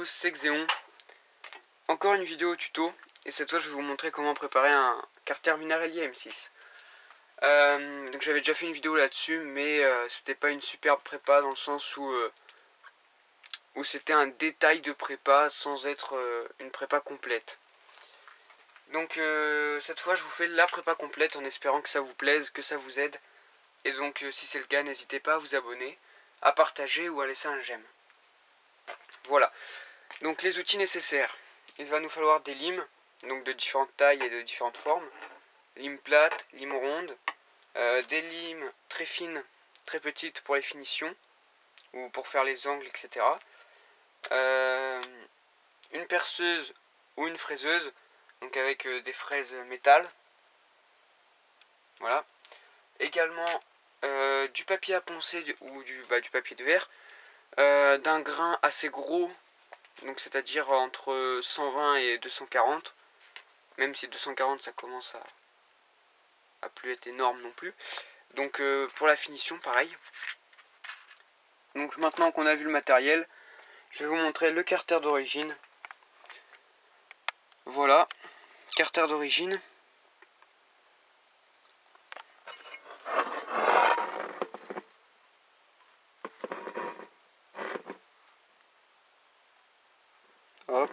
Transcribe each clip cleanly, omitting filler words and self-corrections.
tous, c'est Xéon. Encore une vidéo tuto, et cette fois je vais vous montrer comment préparer un carter Minarelli M6. Donc j'avais déjà fait une vidéo là-dessus, mais c'était pas une superbe prépa dans le sens où c'était un détail de prépa sans être une prépa complète. Donc cette fois je vous fais la prépa complète en espérant que ça vous plaise, que ça vous aide. Et donc si c'est le cas, n'hésitez pas à vous abonner, à partager ou à laisser un j'aime. Voilà. Donc les outils nécessaires. Il va nous falloir des limes, donc de différentes tailles et de différentes formes. Limes plates, limes rondes, des limes très fines, très petites pour les finitions, ou pour faire les angles, etc. Une perceuse ou une fraiseuse, donc avec des fraises métal. Voilà. Également du papier à poncer ou du papier de verre, d'un grain assez gros, donc c'est-à-dire entre 120 et 240, même si 240 ça commence à plus être énorme non plus. Donc pour la finition pareil. Donc maintenant qu'on a vu le matériel, je vais vous montrer le carter d'origine. Voilà, carter d'origine. Hop.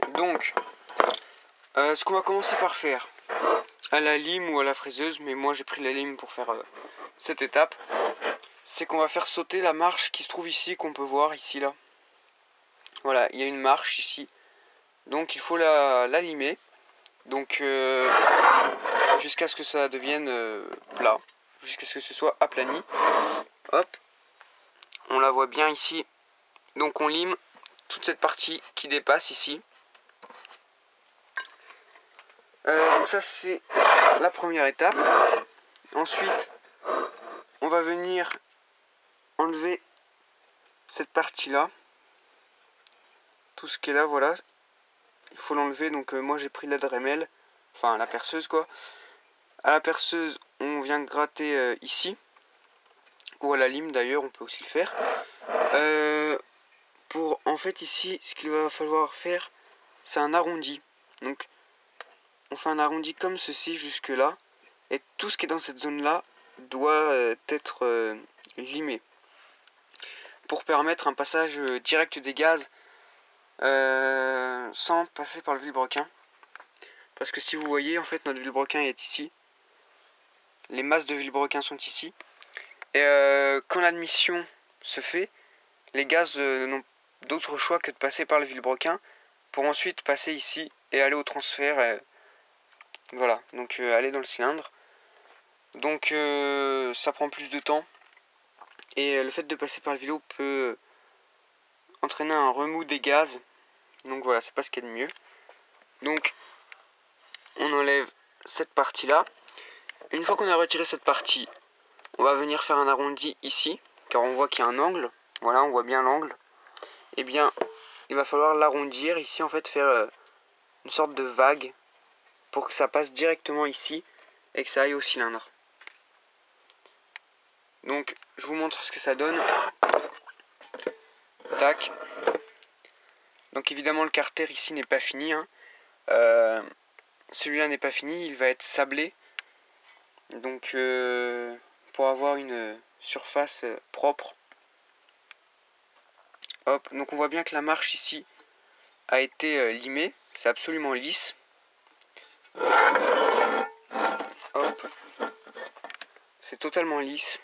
Donc, ce qu'on va commencer par faire, à la lime ou à la fraiseuse, mais moi j'ai pris la lime pour faire cette étape, c'est qu'on va faire sauter la marche qui se trouve ici, qu'on peut voir ici là. Voilà, il y a une marche ici, donc il faut la limer, donc jusqu'à ce que ça devienne plat, jusqu'à ce que ce soit aplani. Hop, on la voit bien ici, donc on lime toute cette partie qui dépasse ici. Donc ça c'est la première étape. Ensuite on va venir enlever cette partie là, tout ce qui est là, voilà, il faut l'enlever. Donc moi j'ai pris la Dremel, enfin la perceuse quoi. À la perceuse on vient gratter ici, ou à la lime d'ailleurs on peut aussi le faire. Pour en fait ici ce qu'il va falloir faire c'est un arrondi. Donc on fait un arrondi comme ceci jusque là, et tout ce qui est dans cette zone là doit être limé pour permettre un passage direct des gaz sans passer par le vilebrequin. Parce que si vous voyez, en fait notre vilebrequin est ici, les masses de vilebrequin sont ici, et quand l'admission se fait, les gaz n'ont d'autre choix que de passer par le vilebrequin pour ensuite passer ici et aller au transfert. Voilà, donc aller dans le cylindre. Donc ça prend plus de temps, et le fait de passer par le vélo peut entraîner un remous des gaz. Donc voilà, c'est pas ce qu'il y a de mieux. Donc on enlève cette partie là. Une fois qu'on a retiré cette partie, on va venir faire un arrondi ici, car on voit qu'il y a un angle. Voilà, on voit bien l'angle. Et bien il va falloir l'arrondir ici, en fait faire une sorte de vague pour que ça passe directement ici et que ça aille au cylindre. Donc je vous montre ce que ça donne. Tac. Donc évidemment le carter ici n'est pas fini, hein. Celui-là n'est pas fini, il va être sablé. Donc pour avoir une surface propre. Hop, donc on voit bien que la marche ici a été limée, c'est absolument lisse. Hop, c'est totalement lisse.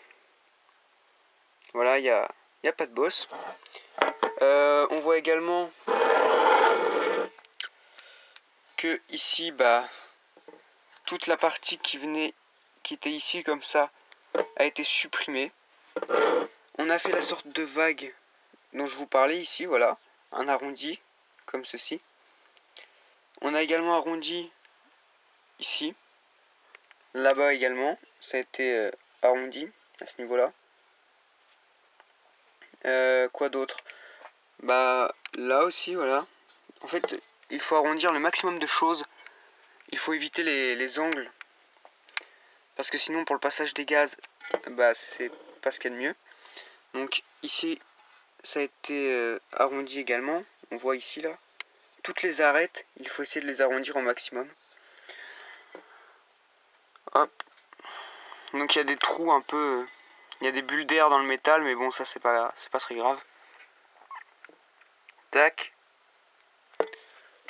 Voilà, il n'y a pas de bosse. On voit également que ici, toute la partie qui était ici comme ça, a été supprimée. On a fait la sorte de vague dont je vous parlais ici, voilà, un arrondi comme ceci. On a également arrondi ici, là-bas également, ça a été arrondi à ce niveau-là. Quoi d'autre? Là aussi, voilà. En fait, il faut arrondir le maximum de choses. Il faut éviter les angles. Parce que sinon, pour le passage des gaz, c'est pas ce qu'il y a de mieux. Donc ici ça a été arrondi également, on voit ici là. Toutes les arêtes, il faut essayer de les arrondir au maximum. Hop. Donc il y a des trous un peu, il y a des bulles d'air dans le métal, mais bon ça c'est pas très grave. Tac.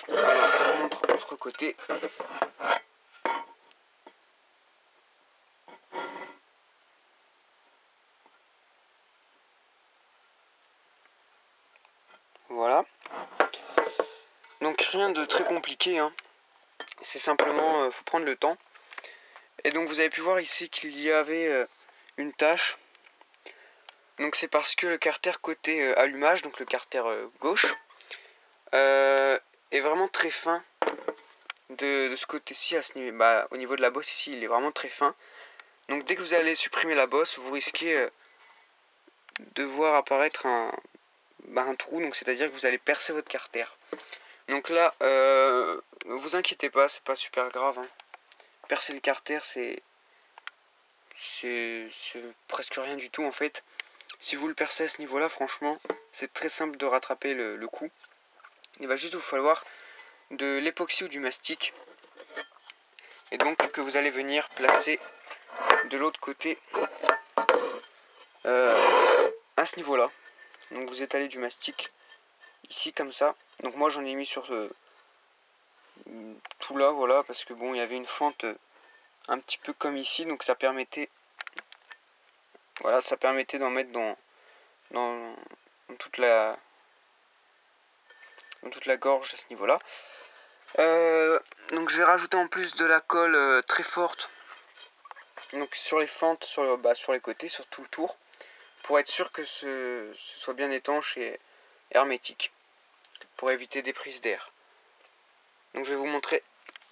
Alors je vous montre l'autre côté. Voilà. Donc rien de très compliqué, hein. C'est simplement, faut prendre le temps. Et donc vous avez pu voir ici qu'il y avait une tache. Donc c'est parce que le carter côté allumage, donc le carter gauche, est vraiment très fin. De ce côté-ci, à ce niveau, au niveau de la bosse ici, il est vraiment très fin. Donc dès que vous allez supprimer la bosse, vous risquez de voir apparaître un trou, donc c'est-à-dire que vous allez percer votre carter. Donc là, ne vous inquiétez pas, c'est pas super grave, hein. Percer le carter, c'est presque rien du tout en fait. Si vous le percez à ce niveau-là, franchement, c'est très simple de rattraper le coup. Il va juste vous falloir de l'époxy ou du mastic. Et donc que vous allez venir placer de l'autre côté à ce niveau-là. Donc vous étalez du mastic ici comme ça. Donc moi j'en ai mis sur tout là, voilà, parce que bon, il y avait une fente un petit peu comme ici, donc ça permettait, voilà, ça permettait d'en mettre dans toute la gorge à ce niveau-là. Donc je vais rajouter en plus de la colle très forte, donc sur les fentes, sur les côtés, sur tout le tour, pour être sûr que ce soit bien étanche et hermétique, pour éviter des prises d'air. Donc je vais vous montrer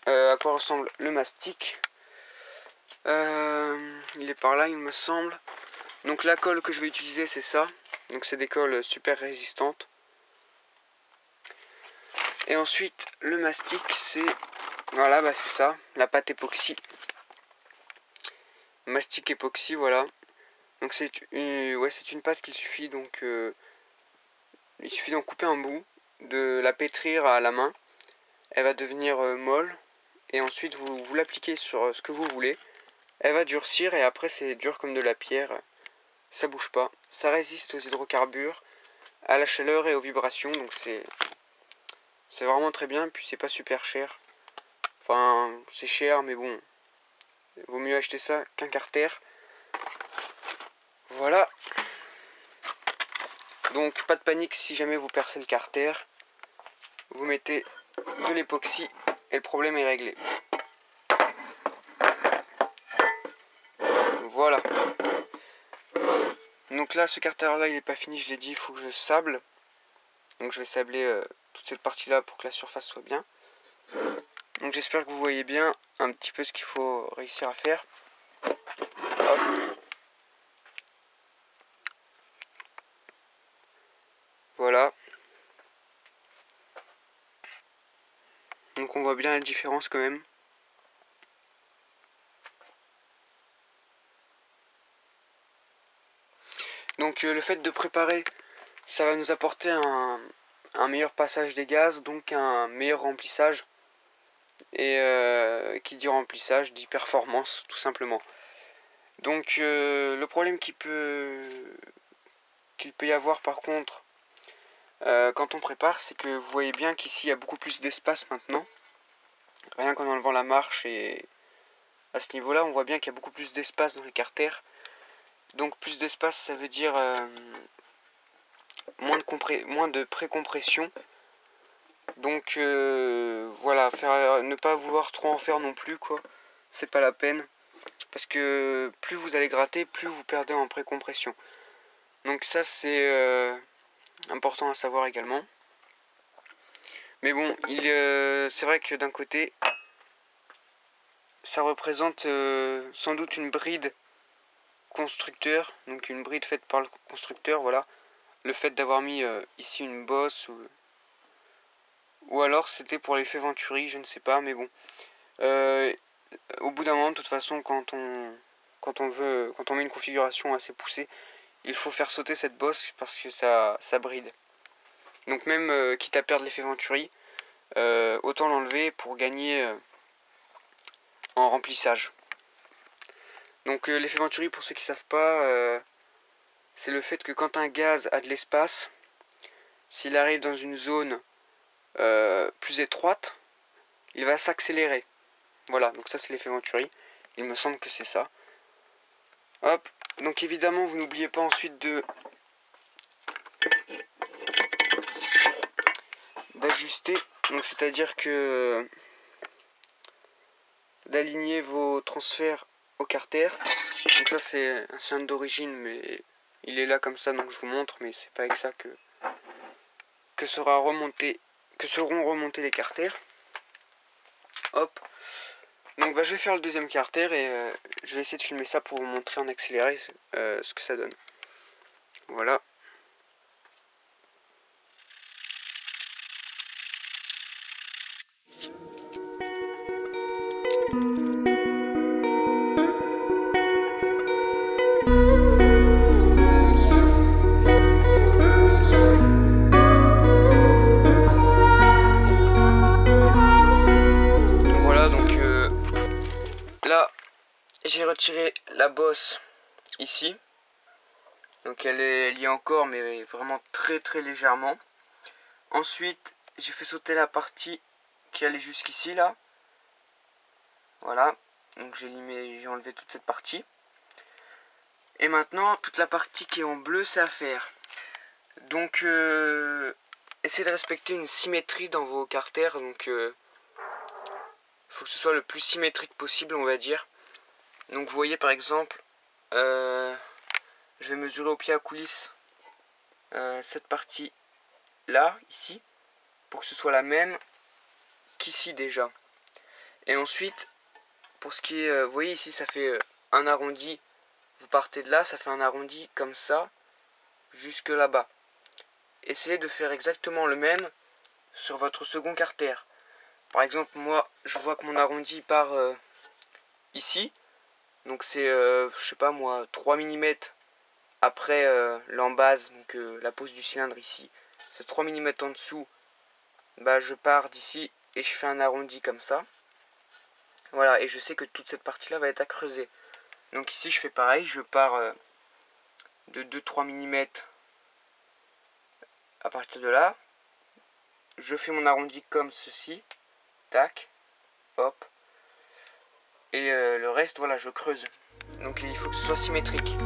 à quoi ressemble le mastic. Il est par là, il me semble. Donc la colle que je vais utiliser, c'est ça. Donc c'est des colles super résistantes. Et ensuite le mastic, c'est voilà, c'est ça, la pâte époxy. Mastic époxy, voilà. Donc c'est une pâte qu'il suffit donc il suffit d'en couper un bout, de la pétrir à la main. Elle va devenir molle et ensuite vous l'appliquez sur ce que vous voulez. Elle va durcir et après c'est dur comme de la pierre. Ça bouge pas. Ça résiste aux hydrocarbures, à la chaleur et aux vibrations. Donc c'est vraiment très bien. Puis c'est pas super cher. Enfin c'est cher mais bon. Vaut mieux acheter ça qu'un carter. Voilà. Donc pas de panique si jamais vous percez le carter. Vous mettez de l'époxy et le problème est réglé. Voilà. Donc là, ce carter là il n'est pas fini, je l'ai dit, il faut que je sable. Donc je vais sabler toute cette partie là pour que la surface soit bien. Donc j'espère que vous voyez bien un petit peu ce qu'il faut réussir à faire. Hop. Voilà. Donc on voit bien la différence quand même. Donc le fait de préparer, ça va nous apporter un meilleur passage des gaz, donc un meilleur remplissage. Et qui dit remplissage dit performance, tout simplement. Donc le problème qu'il peut y avoir par contre quand on prépare, c'est que vous voyez bien qu'ici il y a beaucoup plus d'espace maintenant. Rien qu'en enlevant la marche, et à ce niveau-là, on voit bien qu'il y a beaucoup plus d'espace dans les carters. Donc plus d'espace, ça veut dire moins de précompression. Donc voilà, ne pas vouloir trop en faire non plus, quoi. C'est pas la peine. Parce que plus vous allez gratter, plus vous perdez en précompression. Donc ça c'est important à savoir également. Mais bon, c'est vrai que d'un côté, ça représente sans doute une bride constructeur, donc une bride faite par le constructeur, voilà. Le fait d'avoir mis ici une bosse, ou alors c'était pour l'effet Venturi, je ne sais pas, mais bon. Au bout d'un moment, de toute façon, quand on quand on met une configuration assez poussée, il faut faire sauter cette bosse parce que ça bride. Donc même quitte à perdre l'effet Venturi, autant l'enlever pour gagner en remplissage. Donc l'effet Venturi, pour ceux qui ne savent pas, c'est le fait que quand un gaz a de l'espace, s'il arrive dans une zone plus étroite, il va s'accélérer. Voilà, donc ça c'est l'effet Venturi. Il me semble que c'est ça. Hop, donc évidemment vous n'oubliez pas ensuite d'ajuster. Donc c'est-à-dire que d'aligner vos transferts au carter. Donc ça c'est un cylindre d'origine, mais il est là comme ça, donc je vous montre, mais c'est pas avec ça que seront remontés les carters. Hop. Donc je vais faire le deuxième carter et je vais essayer de filmer ça pour vous montrer en accéléré ce que ça donne. Voilà. Là, j'ai retiré la bosse ici. Donc elle y est encore, mais vraiment très légèrement. Ensuite, j'ai fait sauter la partie qui allait jusqu'ici là. Voilà. Donc j'ai enlevé toute cette partie. Et maintenant, toute la partie qui est en bleu, c'est à faire. Donc essayez de respecter une symétrie dans vos carters. Donc faut que ce soit le plus symétrique possible, on va dire. Donc vous voyez par exemple, je vais mesurer au pied à coulisse cette partie là, ici, pour que ce soit la même qu'ici déjà. Et ensuite, pour ce qui est, vous voyez ici ça fait un arrondi, vous partez de là, ça fait un arrondi comme ça, jusque là-bas. Essayez de faire exactement le même sur votre second carter. Par exemple, moi, je vois que mon arrondi part ici. Donc c'est, je sais pas moi, 3 mm après l'embase, donc la pose du cylindre ici. C'est 3 mm en dessous. Bah, je pars d'ici et je fais un arrondi comme ça. Voilà, et je sais que toute cette partie-là va être à creuser. Donc ici, je fais pareil. Je pars de 2-3 mm à partir de là. Je fais mon arrondi comme ceci. Tac, hop. Et le reste, voilà, je creuse. Donc il faut que ce soit symétrique.